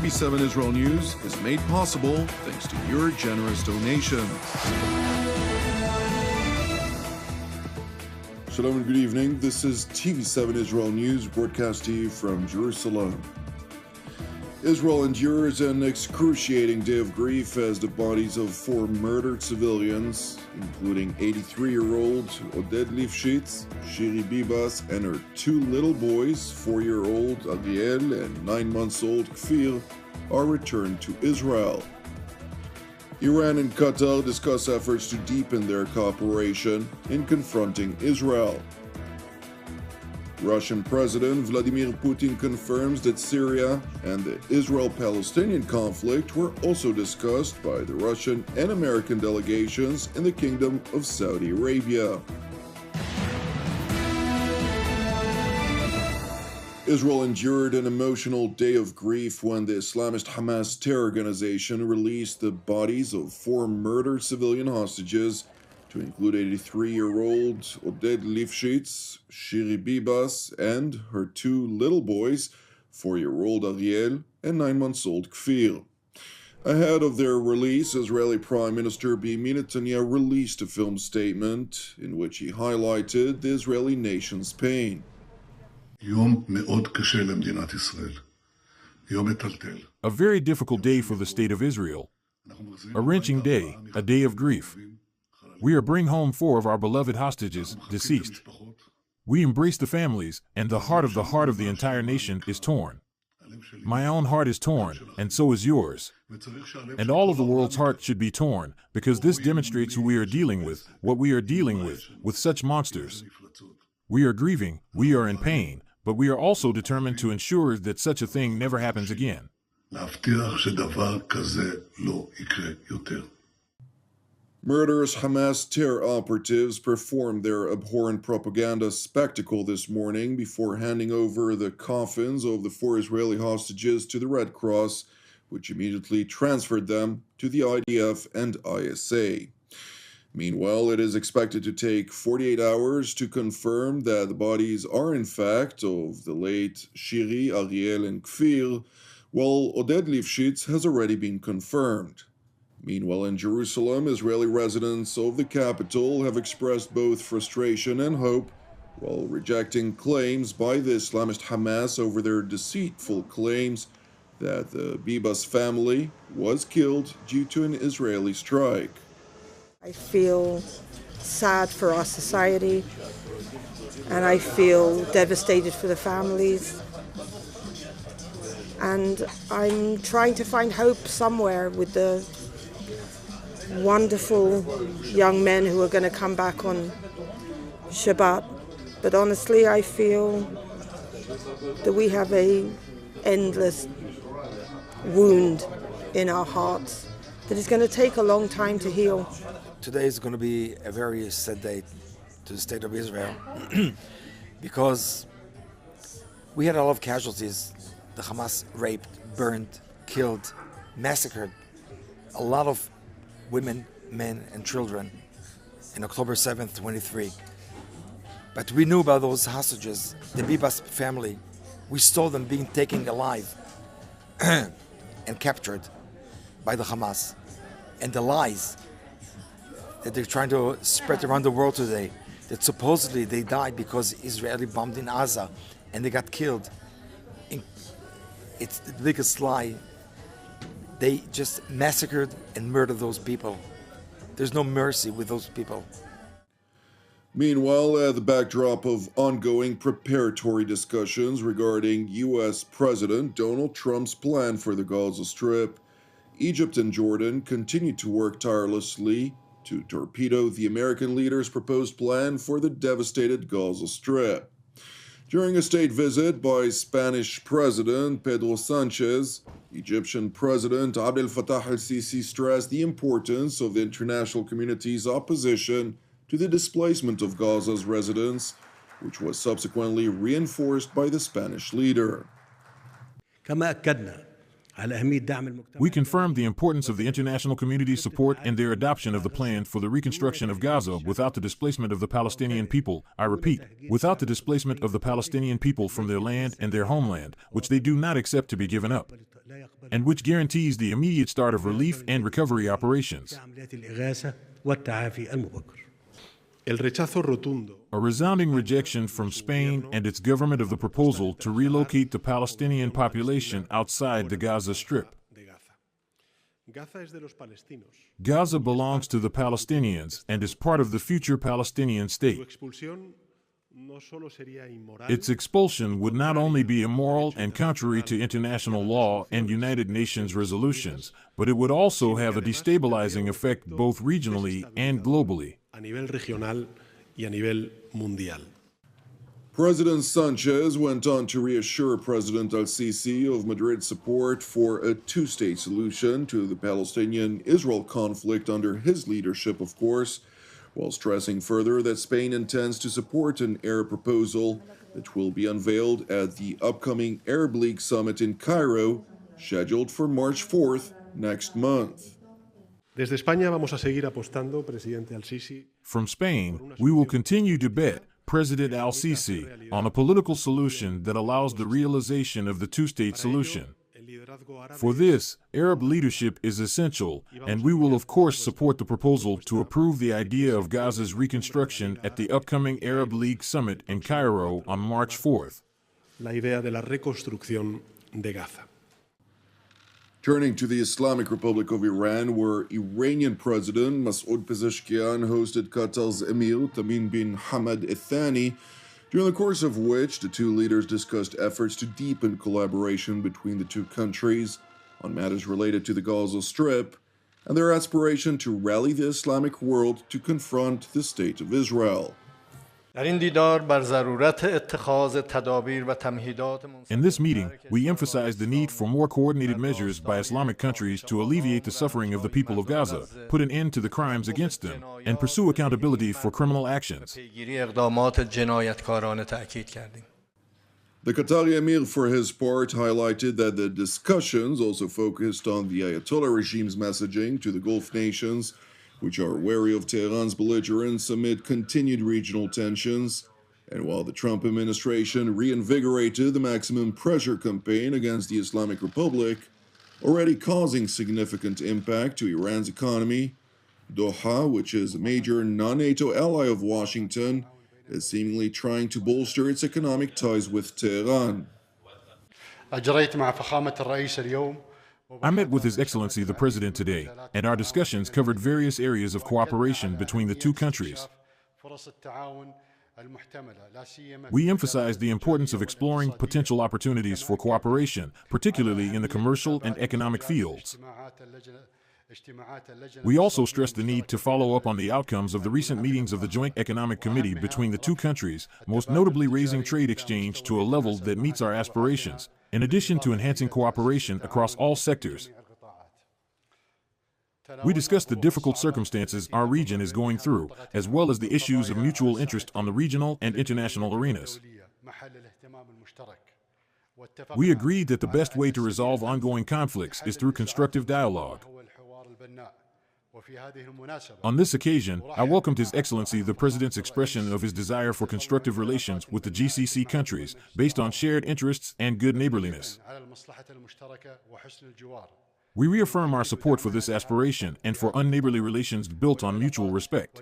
TV7 Israel News is made possible thanks to your generous donations. Shalom and good evening. This is TV7 Israel News, broadcast to you from Jerusalem. Israel endures an excruciating day of grief as the bodies of 4 murdered civilians, including 83-year-old Oded Lifshitz, Shiri Bibas, and her 2 little boys, 4-year-old Ariel and 9-month-old Kfir, are returned to Israel. Iran and Qatar discuss efforts to deepen their cooperation in confronting Israel. Russian President Vladimir Putin confirms that Syria and the Israel-Palestinian conflict were also discussed by the Russian and American delegations in the Kingdom of Saudi Arabia. Israel endured an emotional day of grief when the Islamist Hamas terror organization released the bodies of 4 murdered civilian hostages, to include 83-year-old Oded Lifshitz, Shiri Bibas, and her 2 little boys, 4-year-old Ariel and 9-month-old Kfir. Ahead of their release, Israeli Prime Minister Benjamin Netanyahu released a film statement in which he highlighted the Israeli nation's pain. A very difficult day for the state of Israel. A wrenching day, a day of grief. We are bringing home 4 of our beloved hostages, deceased. We embrace the families, and the heart of the entire nation is torn. My own heart is torn, and so is yours. And all of the world's heart should be torn, because this demonstrates who we are dealing with, what we are dealing with such monsters. We are grieving, we are in pain, but we are also determined to ensure that such a thing never happens again. Murderous Hamas terror operatives performed their abhorrent propaganda spectacle this morning before handing over the coffins of the 4 Israeli hostages to the Red Cross, which immediately transferred them to the IDF and ISA. Meanwhile, it is expected to take 48 hours to confirm that the bodies are in fact of the late Shiri, Ariel, and Kfir, while Oded Lifshitz has already been confirmed. Meanwhile, in Jerusalem, Israeli residents of the capital have expressed both frustration and hope, while rejecting claims by the Islamist Hamas over their deceitful claims that the Bibas family was killed due to an Israeli strike. I feel sad for our society, and I feel devastated for the families. And I'm trying to find hope somewhere with the wonderful young men who are going to come back on Shabbat. But honestly, I feel that we have an endless wound in our hearts that is going to take a long time to heal. Today is going to be a very sad day to the state of Israel because we had a lot of casualties. The Hamas raped, burned, killed, massacred a lot of women, men, and children in October 7th, 23. But we knew about those hostages, the Bibas family. We saw them being taken alive and captured by the Hamas. And the lies that they're trying to spread around the world today, that supposedly they died because Israeli bombed in Gaza and they got killed. It's the biggest lie. They just massacred and murdered those people. There's no mercy with those people. Meanwhile, at the backdrop of ongoing preparatory discussions regarding U.S. President Donald Trump's plan for the Gaza Strip, Egypt and Jordan continue to work tirelessly to torpedo the American leader's proposed plan for the devastated Gaza Strip. During a state visit by Spanish President Pedro Sanchez, Egyptian President Abdel Fattah al-Sisi stressed the importance of the international community's opposition to the displacement of Gaza's residents, which was subsequently reinforced by the Spanish leader. We confirmed the importance of the international community's support and their adoption of the plan for the reconstruction of Gaza without the displacement of the Palestinian people. I repeat, without the displacement of the Palestinian people from their land and their homeland, which they do not accept to be given up. and which guarantees the immediate start of relief and recovery operations. A resounding rejection from Spain and its government of the proposal to relocate the Palestinian population outside the Gaza Strip. Gaza belongs to the Palestinians and is part of the future Palestinian state. Its expulsion would not only be immoral and contrary to international law and United Nations resolutions, but it would also have a destabilizing effect both regionally and globally. President Sanchez went on to reassure President al-Sisi of Madrid's support for a two-state solution to the Palestinian-Israel conflict under his leadership, of course, while stressing further that Spain intends to support an Arab proposal that will be unveiled at the upcoming Arab League summit in Cairo, scheduled for March 4th next month. From Spain, we will continue to bet President al-Sisi on a political solution that allows the realization of the two-state solution. For this, Arab leadership is essential, and we will of course support the proposal to approve the idea of Gaza's reconstruction at the upcoming Arab League summit in Cairo on March 4th. Turning to the Islamic Republic of Iran, where Iranian President Masoud Pezeshkian hosted Qatar's Emir Tamim bin Hamad Al Thani, during the course of which the two leaders discussed efforts to deepen collaboration between the two countries on matters related to the Gaza Strip and their aspiration to rally the Islamic world to confront the State of Israel. In this meeting, we emphasized the need for more coordinated measures by Islamic countries to alleviate the suffering of the people of Gaza, put an end to the crimes against them, and pursue accountability for criminal actions. The Qatari Emir, for his part, highlighted that the discussions also focused on the Ayatollah regime's messaging to the Gulf nations, which are wary of Tehran's belligerence amid continued regional tensions. And while the Trump administration reinvigorated the maximum pressure campaign against the Islamic Republic, already causing significant impact to Iran's economy, Doha, which is a major non-NATO ally of Washington, is seemingly trying to bolster its economic ties with Tehran. I met with His Excellency the President today, and our discussions covered various areas of cooperation between the two countries. We emphasized the importance of exploring potential opportunities for cooperation, particularly in the commercial and economic fields. We also stressed the need to follow up on the outcomes of the recent meetings of the Joint Economic Committee between the two countries, most notably raising trade exchange to a level that meets our aspirations, in addition to enhancing cooperation across all sectors. We discussed the difficult circumstances our region is going through, as well as the issues of mutual interest on the regional and international arenas. We agreed that the best way to resolve ongoing conflicts is through constructive dialogue. On this occasion, I welcomed His Excellency the President's expression of his desire for constructive relations with the GCC countries based on shared interests and good neighborliness. We reaffirm our support for this aspiration and for unneighborly relations built on mutual respect.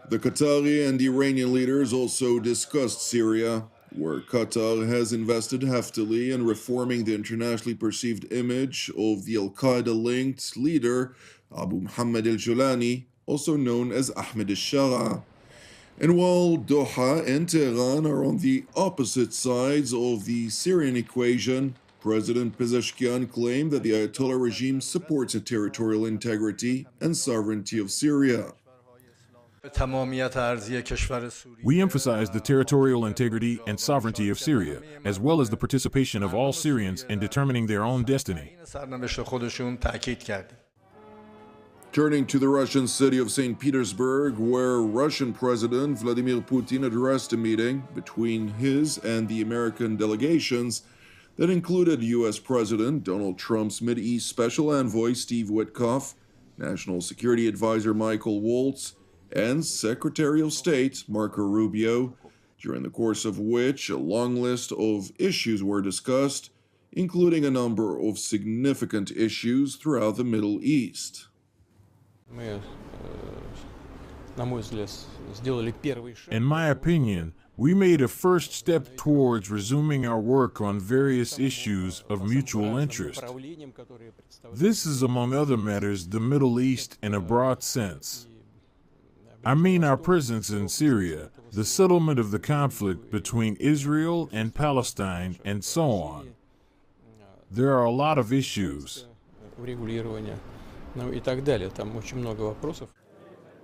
The Qatari and Iranian leaders also discussed Syria, where Qatar has invested heftily in reforming the internationally perceived image of the Al-Qaeda-linked leader Abu Muhammad al-Julani, also known as Ahmed al-Shara. And while Doha and Tehran are on the opposite sides of the Syrian equation, President Pezeshkian claimed that the Ayatollah regime supports the territorial integrity and sovereignty of Syria. We emphasize the territorial integrity and sovereignty of Syria, as well as the participation of all Syrians in determining their own destiny. Turning to the Russian city of St. Petersburg, where Russian President Vladimir Putin addressed a meeting between his and the American delegations that included U.S. President Donald Trump's Mideast Special Envoy Steve Witkoff, National Security Advisor Michael Waltz, and Secretary of State Marco Rubio, during the course of which a long list of issues were discussed, including a number of significant issues throughout the Middle East. In my opinion, we made a first step towards resuming our work on various issues of mutual interest. This is, among other matters, the Middle East in a broad sense. I mean our presence in Syria, the settlement of the conflict between Israel and Palestine, and so on. There are a lot of issues.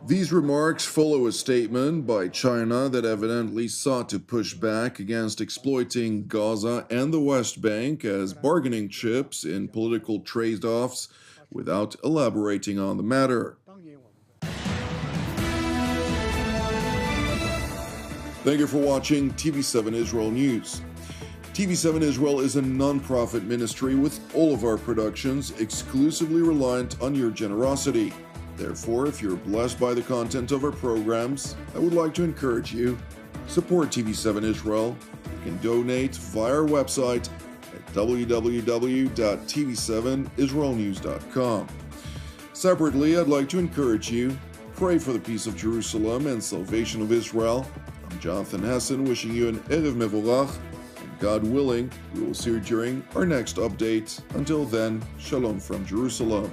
These remarks follow a statement by China that evidently sought to push back against exploiting Gaza and the West Bank as bargaining chips in political trade-offs without elaborating on the matter. Thank you for watching TV7 Israel News. TV7 Israel is a non-profit ministry with all of our productions exclusively reliant on your generosity. Therefore, if you're blessed by the content of our programs, I would like to encourage you, support TV7 Israel. You can donate via our website at www.tv7israelnews.com. Separately, I'd like to encourage you, pray for the peace of Jerusalem and salvation of Israel. I'm Jonathan Hessen, wishing you an Erev Mevorach, and God willing, we will see you during our next update. Until then, Shalom from Jerusalem.